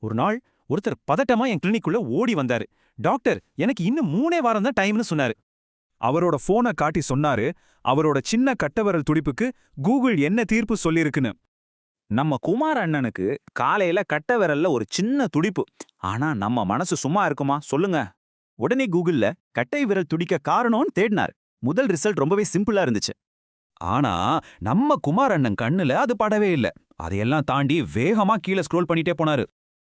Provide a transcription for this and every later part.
ஒரு நாள் ஒருத்தர் பதட்டமா என் கிளினிக்குள்ள ஓடி வந்தாரு. டாக்டர், எனக்கு இன்னும் 3 வாரம் தான் டைம்னு சொன்னாரு. அவரோட போனை காட்டி சொன்னாரு, அவரோட சின்ன கட்டவிரல் துடிப்புக்கு கூகுள் என்ன தீர்ப்பு சொல்லிருக்குன்னு. நம்ம குமார் அண்ணனுக்கு காலையில கட்ட விரல்ல ஒரு சின்ன துடிப்பு. ஆனா நம்ம மனசு சும்மா இருக்குமா சொல்லுங்க? உடனே கூகுள்ல கட்டை விரல் துடிக்க காரணம்னு தேடினார். முதல் ரிசல்ட் ரொம்பவே சிம்பிளா இருந்துச்சு. ஆனா நம்ம குமார் அண்ணன் கண்ணுல அது படவே இல்ல. அதையெல்லாம் தாண்டி வேகமா கீழே ஸ்க்ரோல் பண்ணிட்டே போனாரு.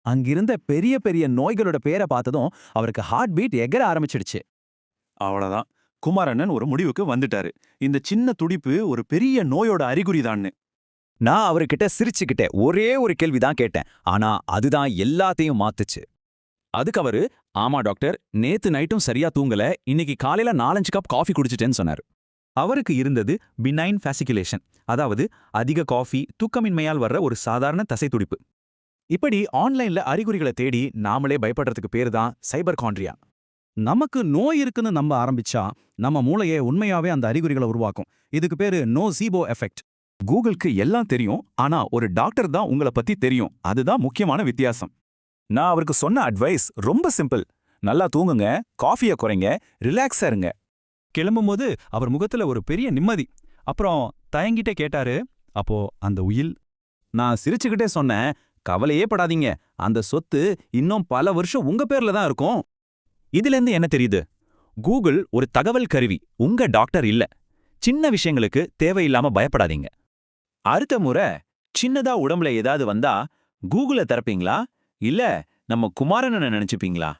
அங்கிருந்த பெரிய பெரிய நோய்களோட பேரை பார்த்ததும் அவருக்கு ஹார்ட் பீட் எகற ஆரம்பிச்சிடுச்சு. அவ்வளவுதான், குமாரண்ணன் ஒரு முடிவுக்கு வந்துட்டாரு. இந்த சின்ன துடிப்பு ஒரு பெரிய நோயோட அறிகுறிதான்னு. நான் அவர்கிட்ட சிரிச்சுக்கிட்டே ஒரே ஒரு கேள்விதான் கேட்டேன். ஆனா அதுதான் எல்லாத்தையும் மாத்துச்சு. அதுக்கு அவரு, ஆமா டாக்டர், நேத்து நைட்டும் சரியா தூங்கல, இன்னைக்கு காலையில 4-5 கப் காஃபி குடிச்சிட்டேன்னு சொன்னாரு. அவருக்கு இருந்தது பினைன் ஃபாசிகுலேஷன், அதாவது அதிக காஃபி தூக்கமின்மையால் வர்ற ஒரு சாதாரண தசை துடிப்பு. இப்படி ஆன்லைன்ல அறிகுறிகளை தேடி நாமளே பயப்படுறதுக்கு பேரு தான் சைபர்காண்ட்ரியா. நமக்கு நோய் இருக்குன்னு நம்ப ஆரம்பிச்சா நம்ம மூளையே உண்மையாவே அந்த அறிகுறிகளை உருவாக்கும். இதுக்கு பேரு நோசீபோ எஃபெக்ட். கூகுளுக்கு எல்லாம் தெரியும், ஆனா ஒரு டாக்டர் தான் உங்களை பத்தி தெரியும். அதுதான் முக்கியமான வித்தியாசம். நான் அவருக்கு சொன்ன அட்வைஸ் ரொம்ப சிம்பிள். நல்லா தூங்குங்க, காஃபியை குறைங்க, ரிலாக்ஸா இருங்க. கிளம்பும்போது அவர் முகத்துல ஒரு பெரிய நிம்மதி. அப்புறம் தயங்கிட்டே கேட்டாரு, அப்போ அந்த உயில்? நான் சிரிச்சுக்கிட்டே சொன்னேன், கவலையே படாதீங்க, அந்த சொத்து இன்னும் பல வருஷம் உங்க பேர்ல தான் இருக்கும். இதிலிருந்து என்ன தெரியுது? கூகுள் ஒரு தகவல் கருவி, உங்க டாக்டர் இல்ல. சின்ன விஷயங்களுக்கு தேவையில்லாம பயப்படாதீங்க. அடுத்த முறை சின்னதா உடம்புல ஏதாவது வந்தா கூகுளை திறப்பீங்களா, இல்ல நம்ம குமாரனை நினைச்சுப்பீங்களா?